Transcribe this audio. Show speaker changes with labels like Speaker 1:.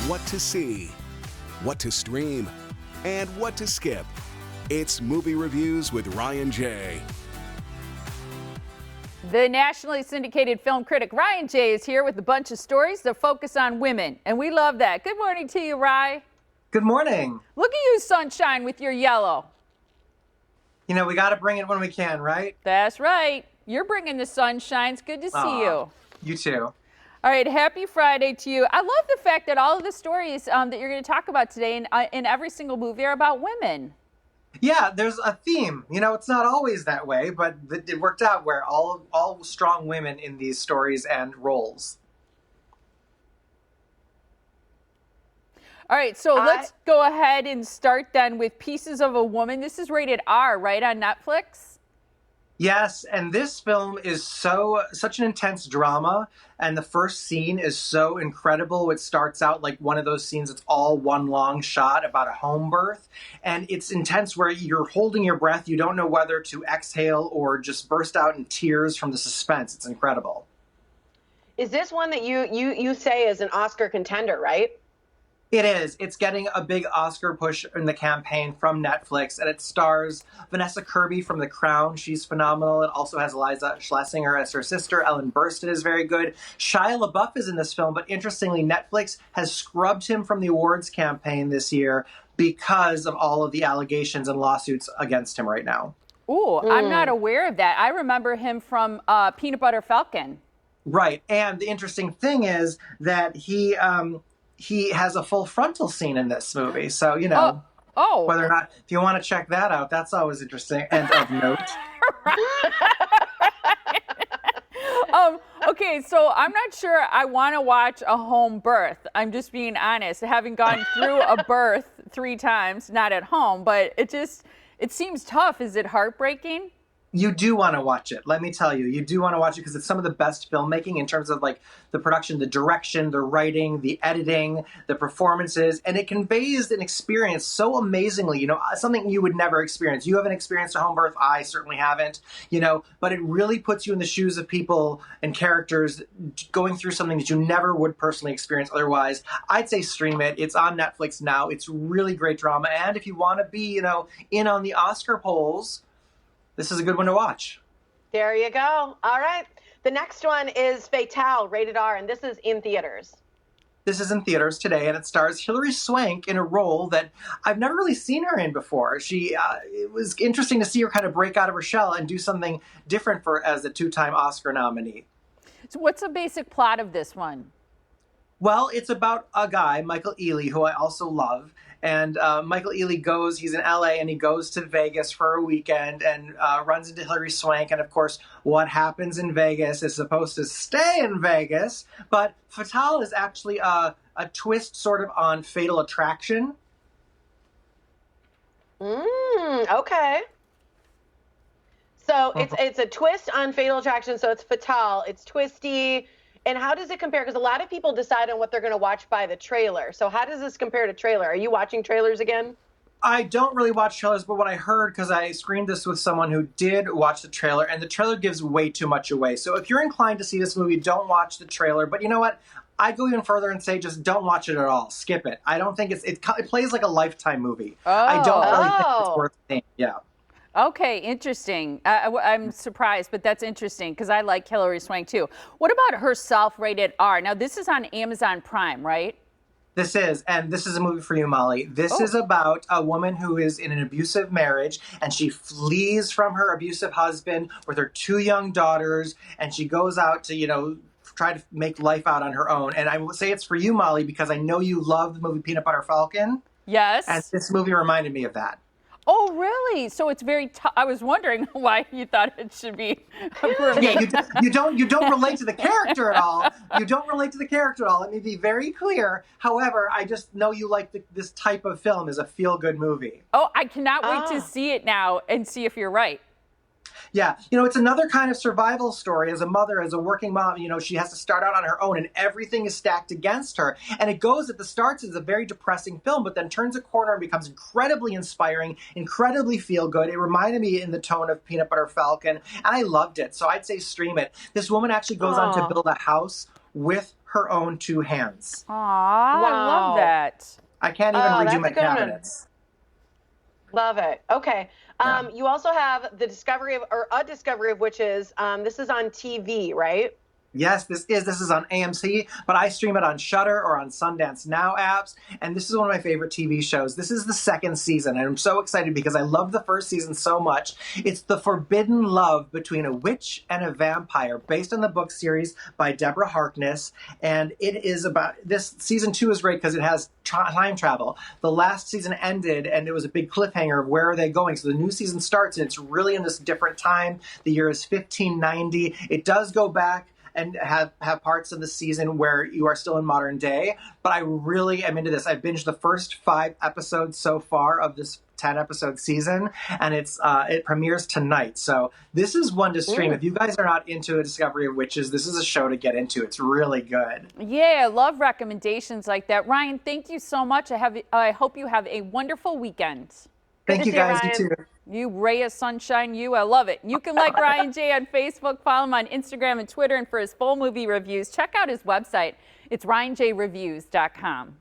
Speaker 1: what to see, what to stream, and what to skip. It's Movie Reviews with Ryan J.
Speaker 2: The nationally syndicated film critic Ryan J is here with a bunch of stories that focus on women, and we love that. Good morning to you, Rye.
Speaker 3: Good morning.
Speaker 2: Look at you, sunshine, with your yellow.
Speaker 3: You know, we got to bring it when we can, right?
Speaker 2: That's right. You're bringing the sunshine. It's good to see you.
Speaker 3: You too.
Speaker 2: All right, happy Friday to you. I love the fact that all of the stories that you're going to talk about today in every single movie are about women.
Speaker 3: Yeah, there's a theme. You know, it's not always that way, but it worked out where all strong women in these stories and roles.
Speaker 2: All right, so let's go ahead and start then with Pieces of a Woman. This is rated R, right, on Netflix?
Speaker 3: Yes, and this film is such an intense drama, and the first scene is so incredible. It starts out like one of those scenes, it's all one long shot about a home birth, and it's intense where you're holding your breath. You don't know whether to exhale or just burst out in tears from the suspense. It's incredible.
Speaker 4: Is this one that you say is an Oscar contender, right?
Speaker 3: It is. It's getting a big Oscar push in the campaign from Netflix, and it stars Vanessa Kirby from The Crown. She's phenomenal. It also has Eliza Schlesinger as her sister. Ellen Burstyn is very good. Shia LaBeouf is in this film, but interestingly, Netflix has scrubbed him from the awards campaign this year because of all of the allegations and lawsuits against him right now.
Speaker 2: Ooh, I'm not aware of that. I remember him from Peanut Butter Falcon.
Speaker 3: Right, and the interesting thing is that he has a full frontal scene in this movie. So, you know, whether or not, if you want to check that out, that's always interesting and of note.
Speaker 2: Okay, so I'm not sure I want to watch a home birth. I'm just being honest. Having gone through a birth 3 times, not at home, but it seems tough. Is it heartbreaking?
Speaker 3: You do want to watch it. Let me tell you, you do want to watch it because it's some of the best filmmaking in terms of like the production, the direction, the writing, the editing, the performances, and it conveys an experience so amazingly, you know, something you would never experience. You haven't experienced a home birth. I certainly haven't, you know, but it really puts you in the shoes of people and characters going through something that you never would personally experience otherwise. I'd say stream it. It's on Netflix now. It's really great drama. And if you want to be, you know, in on the Oscar polls, this is a good one to watch.
Speaker 4: There you go. All right. The next one is Fatale, rated R, and this is in theaters.
Speaker 3: This is in theaters today, and it stars Hilary Swank in a role that I've never really seen her in before. It was interesting to see her kind of break out of her shell and do something different as a 2-time Oscar nominee.
Speaker 2: So what's the basic plot of this one?
Speaker 3: Well, it's about a guy, Michael Ealy, who I also love. And Michael Ealy he's in LA, and he goes to Vegas for a weekend and runs into Hilary Swank. And of course, what happens in Vegas is supposed to stay in Vegas. But Fatale is actually a twist sort of on Fatal Attraction.
Speaker 4: Okay. So it's a twist on Fatal Attraction. So it's Fatale. It's twisty. And how does it compare? Because a lot of people decide on what they're going to watch by the trailer. So how does this compare to trailer? Are you watching trailers again?
Speaker 3: I don't really watch trailers, but what I heard, because I screened this with someone who did watch the trailer, and the trailer gives way too much away. So if you're inclined to see this movie, don't watch the trailer. But you know what? I'd go even further and say just don't watch it at all. Skip it. I don't think it plays like a Lifetime movie. I don't really think it's worth seeing. Yeah.
Speaker 2: Okay, interesting. I'm surprised, but that's interesting because I like Hilary Swank too. What about herself, rated R? Now, this is on Amazon Prime, right?
Speaker 3: This is a movie for you, Molly. This is about a woman who is in an abusive marriage, and she flees from her abusive husband with her 2 young daughters, and she goes out to, you know, try to make life out on her own. And I will say it's for you, Molly, because I know you love the movie Peanut Butter Falcon.
Speaker 2: Yes.
Speaker 3: And this movie reminded me of that.
Speaker 2: Oh, really? So it's very tough. I was wondering why you thought it should be for me.
Speaker 3: Yeah, you don't relate to the character at all. You don't relate to the character at all. Let me be very clear. However, I just know you like this type of film as a feel-good movie.
Speaker 2: Oh, I cannot wait to see it now and see if you're right.
Speaker 3: Yeah, you know, it's another kind of survival story. As a mother, as a working mom, you know, she has to start out on her own and everything is stacked against her. And it goes at the starts as a very depressing film, but then turns a corner and becomes incredibly inspiring, incredibly feel good. It reminded me in the tone of Peanut Butter Falcon, and I loved it. So I'd say stream it. This woman actually goes on to build a house with her own two hands.
Speaker 2: Aw, I love
Speaker 4: Wow.
Speaker 2: that.
Speaker 3: I can't even
Speaker 4: Oh,
Speaker 3: redo
Speaker 4: that's
Speaker 3: my
Speaker 4: a good one.
Speaker 3: cabinets.
Speaker 4: Love it. Okay.
Speaker 3: Yeah.
Speaker 4: You also have the discovery of, or a discovery of witches. This is on TV, right?
Speaker 3: Yes, this is on AMC, but I stream it on Shudder or on Sundance Now apps, and this is one of my favorite TV shows. This is the second season, and I'm so excited because I love the first season so much. It's the forbidden love between a witch and a vampire, based on the book series by Deborah Harkness, and it is about, this season 2 is great because it has time travel. The last season ended, and it was a big cliffhanger of where are they going, so the new season starts, and it's really in this different time. The year is 1590. It does go back and have parts of the season where you are still in modern day. But I really am into this. I binged the first 5 episodes so far of this 10-episode season, and it premieres tonight. So this is one to stream. If you guys are not into A Discovery of Witches, this is a show to get into. It's really good.
Speaker 2: Yeah, I love recommendations like that. Ryan, thank you so much. I hope you have a wonderful weekend.
Speaker 3: Thank you guys.
Speaker 4: Ryan.
Speaker 3: You too.
Speaker 2: You ray of sunshine, you. I love it. You can like Ryan J on Facebook, follow him on Instagram and Twitter, and for his full movie reviews, check out his website. It's ryanjreviews.com.